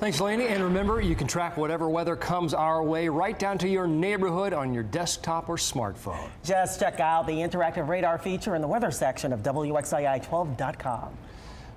Thanks, Laney. And remember, you can track whatever weather comes our way right down to your neighborhood on your desktop or smartphone. Just check out the interactive radar feature in the weather section of WXII12.com.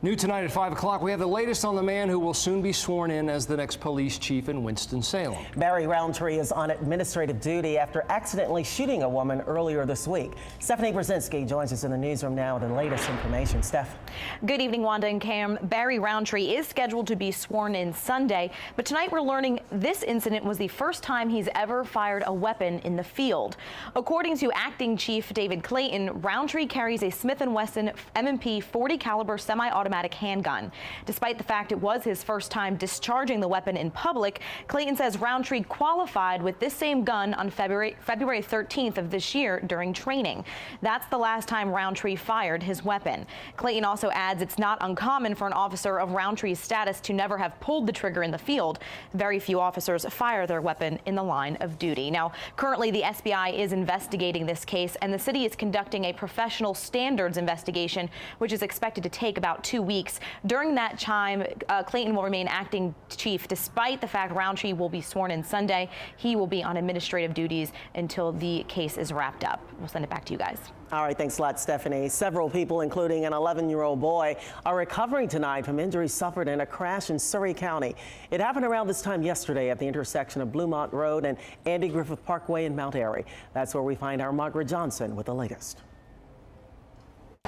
New tonight at 5 o'clock, we have the latest on the man who will soon be sworn in as the next police chief in Winston-Salem. Barry Roundtree is on administrative duty after accidentally shooting a woman earlier this week. Stephanie Brzezinski joins us in the newsroom now with the latest information. Steph. Good evening, Wanda and Cam. Barry Roundtree is scheduled to be sworn in Sunday, but tonight we're learning this incident was the first time he's ever fired a weapon in the field. According to Acting Chief David Clayton, Roundtree carries a Smith & Wesson M&P 40 caliber semi-automatic handgun. Despite the fact it was his first time discharging the weapon in public, Clayton says Roundtree qualified with this same gun on February 13th of this year during training. That's the last time Roundtree fired his weapon. Clayton also adds it's not uncommon for an officer of Roundtree's status to never have pulled the trigger in the field. Very few officers fire their weapon in the line of duty. Now, currently the SBI is investigating this case, and the city is conducting a professional standards investigation, which is expected to take about 2 weeks. During that time, Clayton will remain acting chief despite the fact Roundtree will be sworn in Sunday. He will be on administrative duties until the case is wrapped up. We'll send it back to you guys. All right, thanks a lot, Stephanie. Several people, including an 11-year-old boy, are recovering tonight from injuries suffered in a crash in Surrey County. It happened around this time yesterday at the intersection of Bluemont Road and Andy Griffith Parkway in Mount Airy. That's where we find our Margaret Johnson with the latest.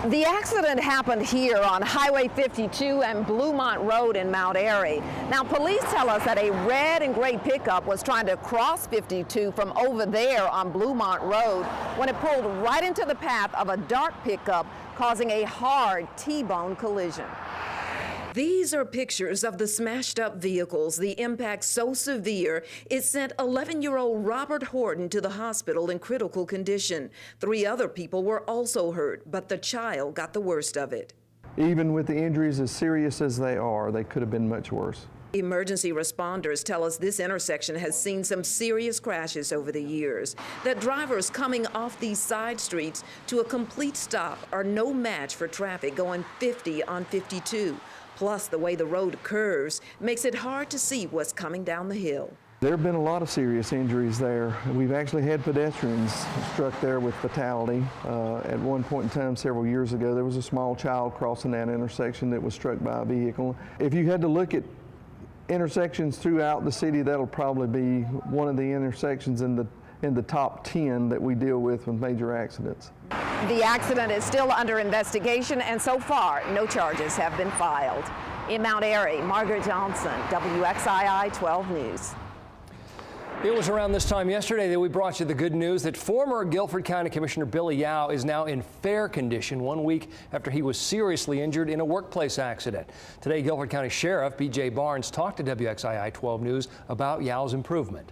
The accident happened here on Highway 52 and Bluemont Road in Mount Airy. Now, police tell us that a red and gray pickup was trying to cross 52 from over there on Bluemont Road when it pulled right into the path of a dark pickup, causing a hard T-bone collision. These are pictures of the smashed up vehicles. The impact so severe, it sent 11-year-old Robert Horton to the hospital in critical condition. 3 other people were also hurt, but the child got the worst of it. Even with the injuries as serious as they are, they could have been much worse. Emergency responders tell us this intersection has seen some serious crashes over the years, that drivers coming off these side streets to a complete stop are no match for traffic going 50 on 52. Plus, the way the road curves makes it hard to see what's coming down the hill. There have been a lot of serious injuries there. We've actually had pedestrians struck there with fatality. At one point in time, several years ago, there was a small child crossing that intersection that was struck by a vehicle. If you had to look at intersections throughout the city, that'll probably be one of the intersections in the top 10 that we deal with major accidents. The accident is still under investigation, and so far, no charges have been filed. In Mount Airy, Margaret Johnson, WXII 12 News. It was around this time yesterday that we brought you the good news that former Guilford County Commissioner Billy Yao is now in fair condition 1 week after he was seriously injured in a workplace accident. Today, Guilford County Sheriff B.J. Barnes talked to WXII 12 News about Yao's improvement.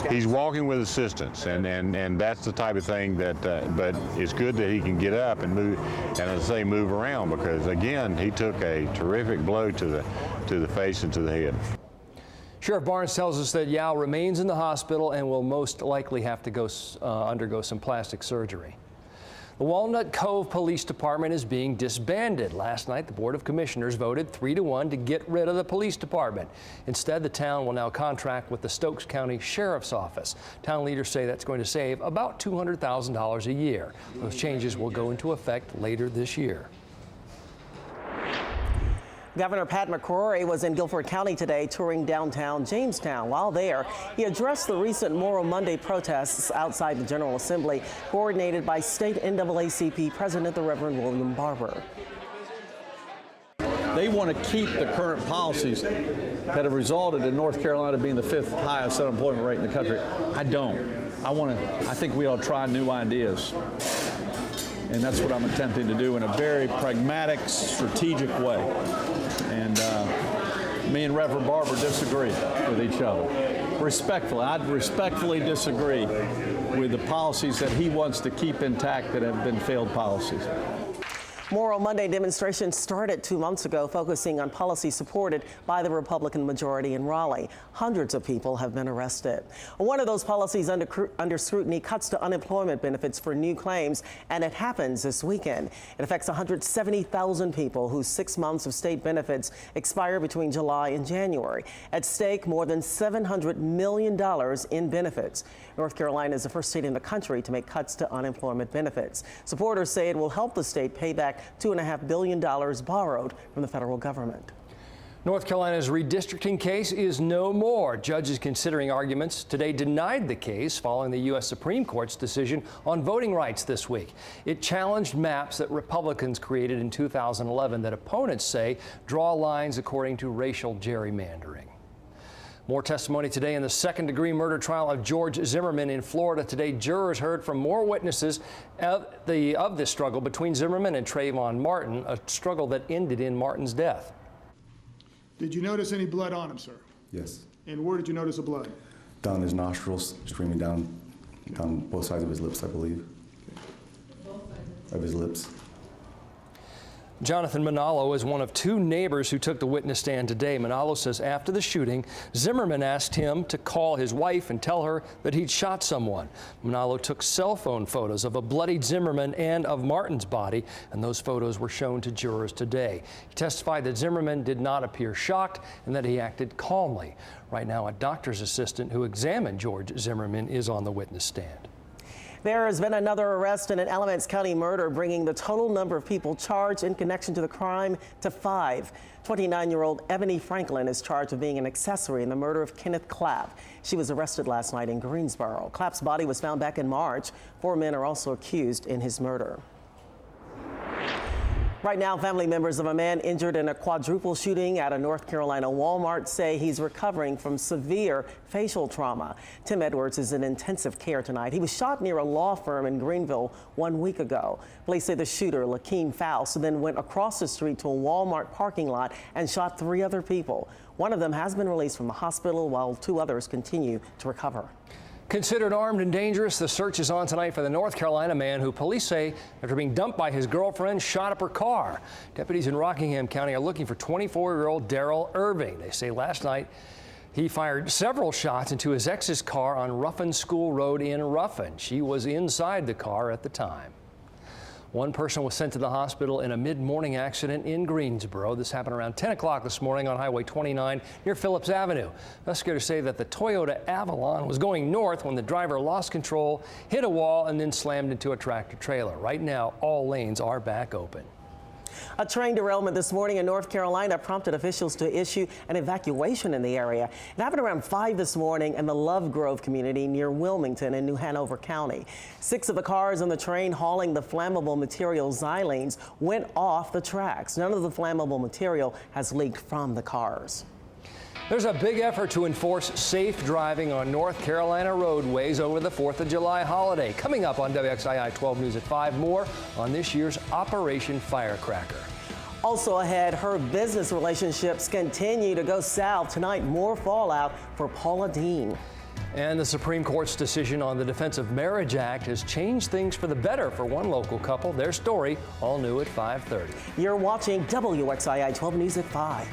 He's walking with assistance, and that's the type of thing that, but it's good that he can get up and move, and as I say, move around, because again, he took a terrific blow to the face and to the head. Sheriff Barnes tells us that Yao remains in the hospital and will most likely have to undergo some plastic surgery. The Walnut Cove Police Department is being disbanded. Last night, the Board of Commissioners voted 3-1 to get rid of the police department. Instead, the town will now contract with the Stokes County Sheriff's Office. Town leaders say that's going to save about $200,000 a year. Those changes will go into effect later this year. Governor Pat McCrory was in Guilford County today touring downtown Jamestown. While there, he addressed the recent Moral Monday protests outside the General Assembly, coordinated by State NAACP President the Reverend William Barber. They want to keep the current policies that have resulted in North Carolina being the 5th highest unemployment rate in the country. I don't. I think we ought to try new ideas. And that's what I'm attempting to do in a very pragmatic, strategic way. And me and Reverend Barber disagree with each other. Respectfully, I'd respectfully disagree with the policies that he wants to keep intact that have been failed policies. Moral Monday demonstrations started 2 months ago, focusing on policy supported by the Republican majority in Raleigh. Hundreds of people have been arrested. One of those policies under scrutiny cuts to unemployment benefits for new claims, and it happens this weekend. It affects 170,000 people whose 6 months of state benefits expire between July and January. At stake, more than $700 million in benefits. North Carolina is the first state in the country to make cuts to unemployment benefits. Supporters say it will help the state pay back $2.5 billion borrowed from the federal government. North Carolina's redistricting case is no more. Judges considering arguments today denied the case following the U.S. Supreme Court's decision on voting rights this week. It challenged maps that Republicans created in 2011 that opponents say draw lines according to racial gerrymandering. More testimony today in the second-degree murder trial of George Zimmerman in Florida. Today, jurors heard from more witnesses of this struggle between Zimmerman and Trayvon Martin, a struggle that ended in Martin's death. Did you notice any blood on him, sir? Yes. And where did you notice the blood? Down his nostrils, streaming down both sides of his lips, I believe. Of his lips. Jonathan Manalo is one of two neighbors who took the witness stand today. Manalo says after the shooting, Zimmerman asked him to call his wife and tell her that he'd shot someone. Manalo took cell phone photos of a bloodied Zimmerman and of Martin's body, and those photos were shown to jurors today. He testified that Zimmerman did not appear shocked and that he acted calmly. Right now, a doctor's assistant who examined George Zimmerman is on the witness stand. There has been another arrest in an Alamance County murder, bringing the total number of people charged in connection to the crime to 5. 29-year-old Ebony Franklin is charged with being an accessory in the murder of Kenneth Clapp. She was arrested last night in Greensboro. Clapp's body was found back in March. 4 men are also accused in his murder. Right now, family members of a man injured in a quadruple shooting at a North Carolina Walmart say he's recovering from severe facial trauma. Tim Edwards is in intensive care tonight. He was shot near a law firm in Greenville 1 week ago. Police say the shooter, Lakeem Faust, then went across the street to a Walmart parking lot and shot 3 other people. One of them has been released from the hospital while 2 others continue to recover. Considered armed and dangerous, the search is on tonight for the North Carolina man who police say, after being dumped by his girlfriend, shot up her car. Deputies in Rockingham County are looking for 24-year-old Darrell Irving. They say last night he fired several shots into his ex's car on Ruffin School Road in Ruffin. She was inside the car at the time. One person was sent to the hospital in a mid-morning accident in Greensboro. This happened around 10 o'clock this morning on Highway 29 near Phillips Avenue. Investigators say that the Toyota Avalon was going north when the driver lost control, hit a wall, and then slammed into a tractor trailer. Right now, all lanes are back open. A train derailment this morning in North Carolina prompted officials to issue an evacuation in the area. It happened around 5 this morning in the Love Grove community near Wilmington in New Hanover County. 6 of the cars on the train hauling the flammable material xylenes went off the tracks. None of the flammable material has leaked from the cars. There's a big effort to enforce safe driving on North Carolina roadways over the 4th of July holiday. Coming up on WXII 12 News at 5, more on this year's Operation Firecracker. Also ahead, her business relationships continue to go south. Tonight, more fallout for Paula Dean. And the Supreme Court's decision on the Defense of Marriage Act has changed things for the better for one local couple. Their story, all new at 5:30. You're watching WXII 12 News at 5.